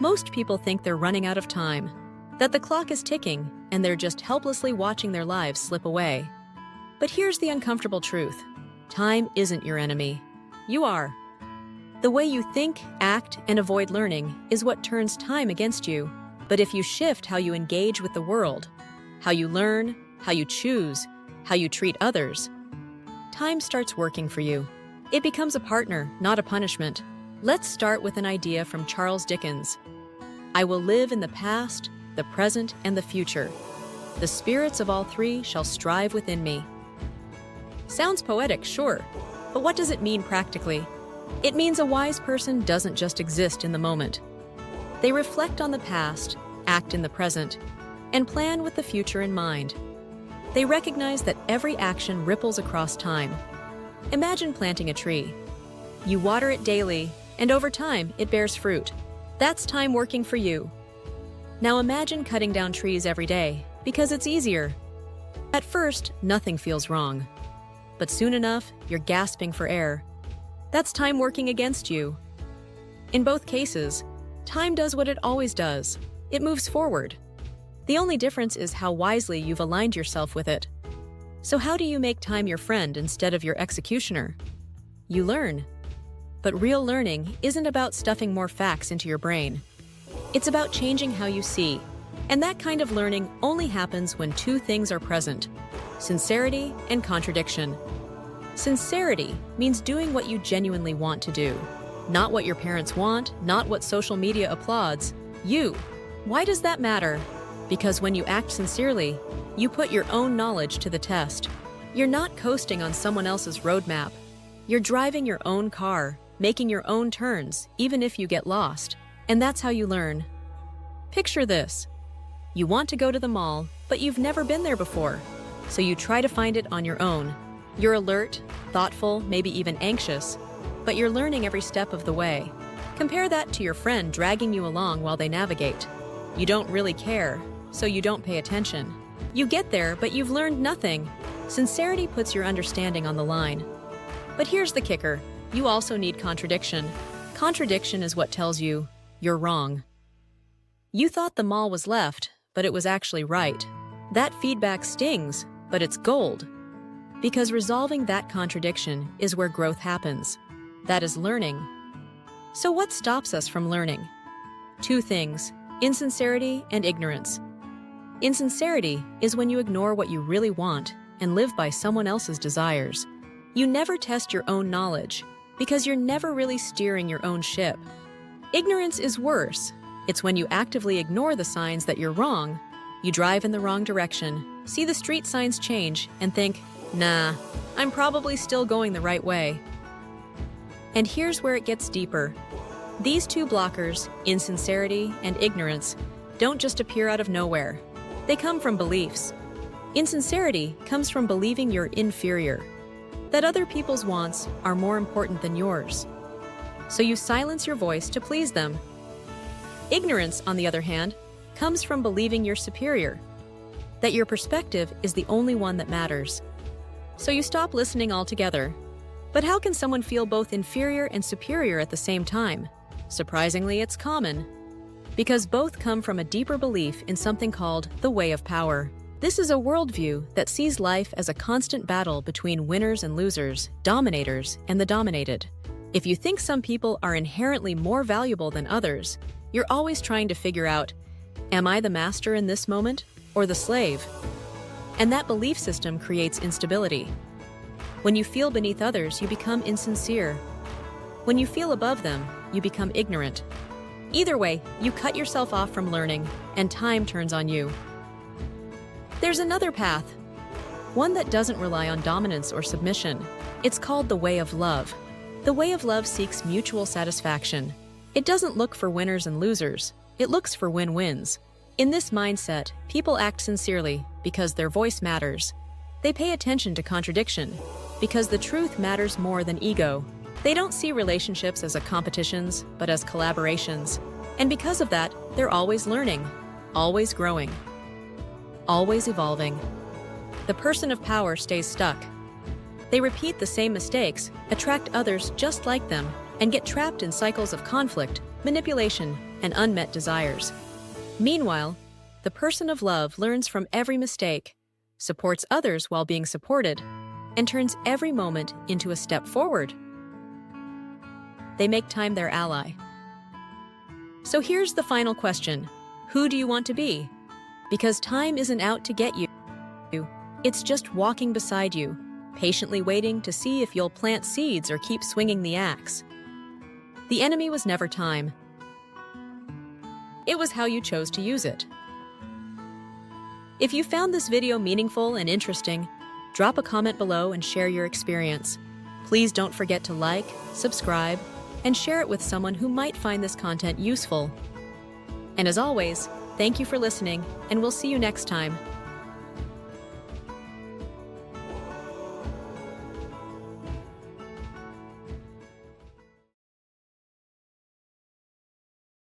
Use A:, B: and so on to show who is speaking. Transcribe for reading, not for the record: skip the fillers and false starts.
A: Most people think they're running out of time, that the clock is ticking and they're just helplessly watching their lives slip away. But here's the uncomfortable truth. Time isn't your enemy. You are. The way you think, act, and avoid learning is what turns time against you. But if you shift how you engage with the world, how you learn, how you choose, how you treat others, time starts working for you. It becomes a partner, not a punishment. Let's start with an idea from Charles Dickens. I will live in the past, the present, and the future. The spirits of all three shall strive within me. Sounds poetic, sure, but what does it mean practically? It means a wise person doesn't just exist in the moment. They reflect on the past, act in the present, and plan with the future in mind. They recognize that every action ripples across time. Imagine planting a tree. You water it daily, and over time, it bears fruit. That's time working for you. Now imagine cutting down trees every day, because it's easier. At first, nothing feels wrong. But soon enough, you're gasping for air. That's time working against you. In both cases, time does what it always does. It moves forward. The only difference is how wisely you've aligned yourself with it. So how do you make time your friend instead of your executioner? You learn. But real learning isn't about stuffing more facts into your brain. It's about changing how you see. And that kind of learning only happens when two things are present: sincerity and contradiction. Sincerity means doing what you genuinely want to do. Not what your parents want, not what social media applauds. You. Why does that matter? Because when you act sincerely, you put your own knowledge to the test. You're not coasting on someone else's roadmap. You're driving your own car, making your own turns, even if you get lost. And that's how you learn. Picture this. You want to go to the mall, but you've never been there before. So you try to find it on your own. You're alert, thoughtful, maybe even anxious, but you're learning every step of the way. Compare that to your friend dragging you along while they navigate. You don't really care, so you don't pay attention. You get there, but you've learned nothing. Sincerity puts your understanding on the line. But here's the kicker. You also need contradiction. Contradiction is what tells you you're wrong. You thought the mall was left, but it was actually right. That feedback stings, but it's gold. Because resolving that contradiction is where growth happens. That is learning. So what stops us from learning? Two things: insincerity and ignorance. Insincerity is when you ignore what you really want and live by someone else's desires. You never test your own knowledge because you're never really steering your own ship. Ignorance is worse. It's when you actively ignore the signs that you're wrong. You drive in the wrong direction, see the street signs change, and think, nah, I'm probably still going the right way. And here's where it gets deeper. These two blockers, insincerity and ignorance, don't just appear out of nowhere. They come from beliefs. Insincerity comes from believing you're inferior, that other people's wants are more important than yours. So you silence your voice to please them. Ignorance, on the other hand, comes from believing you're superior, that your perspective is the only one that matters. So you stop listening altogether. But how can someone feel both inferior and superior at the same time? Surprisingly, it's common. Because both come from a deeper belief in something called the way of power. This is a worldview that sees life as a constant battle between winners and losers, dominators and the dominated. If you think some people are inherently more valuable than others, you're always trying to figure out, am I the master in this moment or the slave? And that belief system creates instability. When you feel beneath others, you become insincere. When you feel above them, you become ignorant. Either way, you cut yourself off from learning, and time turns on you. There's another path, one that doesn't rely on dominance or submission. It's called the way of love. The way of love seeks mutual satisfaction. It doesn't look for winners and losers. It looks for win-wins. In this mindset, people act sincerely because their voice matters. They pay attention to contradiction because the truth matters more than ego. They don't see relationships as competitions, but as collaborations. And because of that, they're always learning, always growing, always evolving. The person of power stays stuck. They repeat the same mistakes, attract others just like them, and get trapped in cycles of conflict, manipulation, and unmet desires. Meanwhile, the person of love learns from every mistake, supports others while being supported, and turns every moment into a step forward. They make time their ally. So here's the final question. Who do you want to be? Because time isn't out to get you. It's just walking beside you, patiently waiting to see if you'll plant seeds or keep swinging the axe. The enemy was never time. It was how you chose to use it. If you found this video meaningful and interesting, drop a comment below and share your experience. Please don't forget to like, subscribe, and share it with someone who might find this content useful. And as always, thank you for listening, and we'll see you next time.